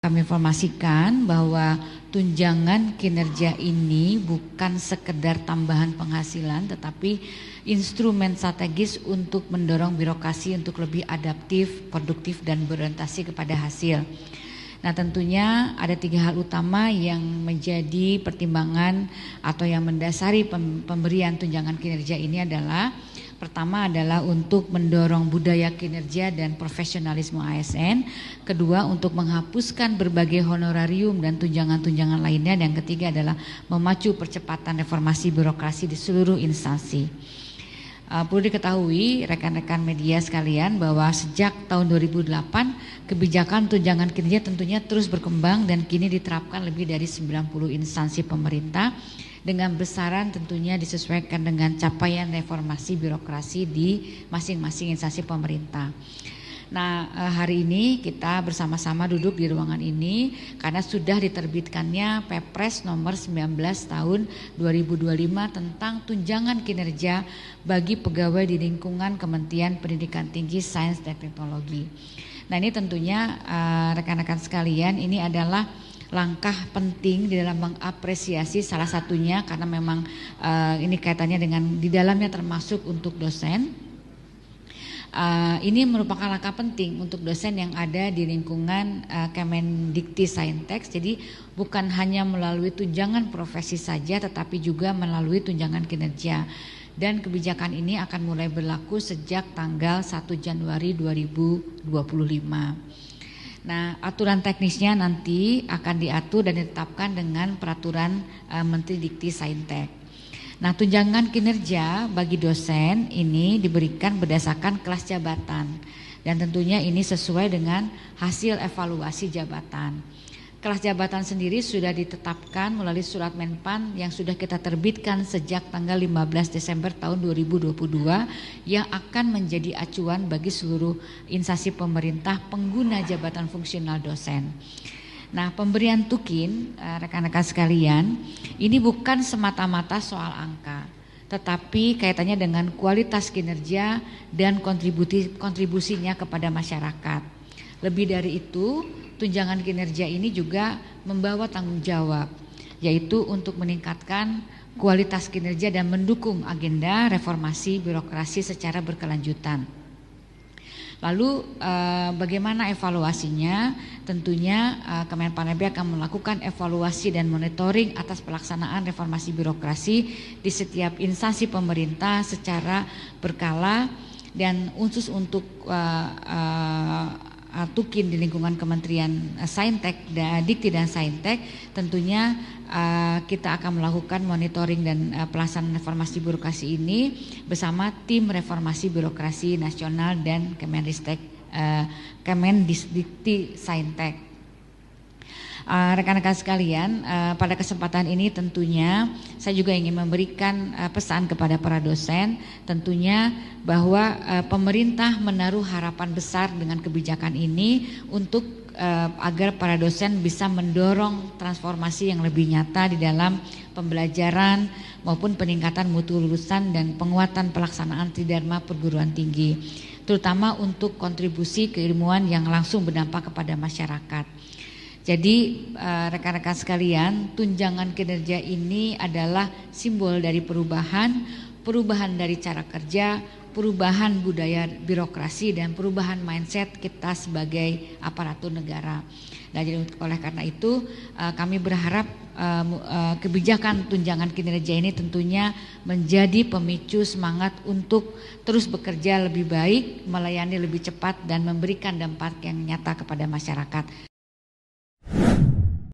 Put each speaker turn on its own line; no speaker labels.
Kami informasikan bahwa tunjangan kinerja ini bukan sekedar tambahan penghasilan, tetapi instrumen strategis untuk mendorong birokrasi untuk lebih adaptif, produktif, dan berorientasi kepada hasil. Nah, tentunya ada 3 hal utama yang menjadi pertimbangan atau yang mendasari pemberian tunjangan kinerja ini adalah: pertama adalah untuk mendorong budaya kinerja dan profesionalisme ASN. Kedua, untuk menghapuskan berbagai honorarium dan tunjangan-tunjangan lainnya. Dan ketiga adalah memacu percepatan reformasi birokrasi di seluruh instansi. Perlu diketahui rekan-rekan media sekalian bahwa sejak tahun 2008 kebijakan tunjangan kinerja tentunya terus berkembang dan kini diterapkan lebih dari 90 instansi pemerintah, dengan besaran tentunya disesuaikan dengan capaian reformasi birokrasi di masing-masing instansi pemerintah. Nah, hari ini kita bersama-sama duduk di ruangan ini karena sudah diterbitkannya Perpres nomor 19 tahun 2025 tentang tunjangan kinerja bagi pegawai di lingkungan Kementerian Pendidikan Tinggi, Sains dan Teknologi. Nah, ini tentunya rekan-rekan sekalian, ini adalah langkah penting di dalam mengapresiasi, salah satunya karena memang ini kaitannya dengan di dalamnya termasuk untuk dosen. Ini merupakan langkah penting untuk dosen yang ada di lingkungan Kemendikti Saintek. Jadi bukan hanya melalui tunjangan profesi saja, tetapi juga melalui tunjangan kinerja. Dan kebijakan ini akan mulai berlaku sejak tanggal 1 Januari 2025. Nah, aturan teknisnya nanti akan diatur dan ditetapkan dengan peraturan Menteri Dikti Saintek. Nah, tunjangan kinerja bagi dosen ini diberikan berdasarkan kelas jabatan dan tentunya ini sesuai dengan hasil evaluasi jabatan. Kelas jabatan sendiri sudah ditetapkan melalui surat Menpan yang sudah kita terbitkan sejak tanggal 15 Desember tahun 2022 yang akan menjadi acuan bagi seluruh instansi pemerintah pengguna jabatan fungsional dosen. Nah, pemberian tukin rekan-rekan sekalian ini bukan semata-mata soal angka, tetapi kaitannya dengan kualitas kinerja dan kontribusinya kepada masyarakat. Lebih dari itu, tunjangan kinerja ini juga membawa tanggung jawab, yaitu untuk meningkatkan kualitas kinerja dan mendukung agenda reformasi birokrasi secara berkelanjutan. Lalu bagaimana evaluasinya? Tentunya Kemenpan-RB akan melakukan evaluasi dan monitoring atas pelaksanaan reformasi birokrasi di setiap instansi pemerintah secara berkala, dan khusus untuk tukin di lingkungan Kementerian Saintek, Dikti dan Saintek, tentunya kita akan melakukan monitoring dan pelaksanaan reformasi birokrasi ini bersama tim reformasi birokrasi nasional dan Kemendikti Saintek. Rekan-rekan sekalian, pada kesempatan ini tentunya saya juga ingin memberikan pesan kepada para dosen, tentunya bahwa pemerintah menaruh harapan besar dengan kebijakan ini untuk agar para dosen bisa mendorong transformasi yang lebih nyata di dalam pembelajaran maupun peningkatan mutu lulusan dan penguatan pelaksanaan tridharma perguruan tinggi, terutama untuk kontribusi keilmuan yang langsung berdampak kepada masyarakat. Jadi rekan-rekan sekalian, tunjangan kinerja ini adalah simbol dari perubahan dari cara kerja, perubahan budaya birokrasi, dan perubahan mindset kita sebagai aparatur negara. Dan jadi oleh karena itu kami berharap kebijakan tunjangan kinerja ini tentunya menjadi pemicu semangat untuk terus bekerja lebih baik, melayani lebih cepat, dan memberikan dampak yang nyata kepada masyarakat.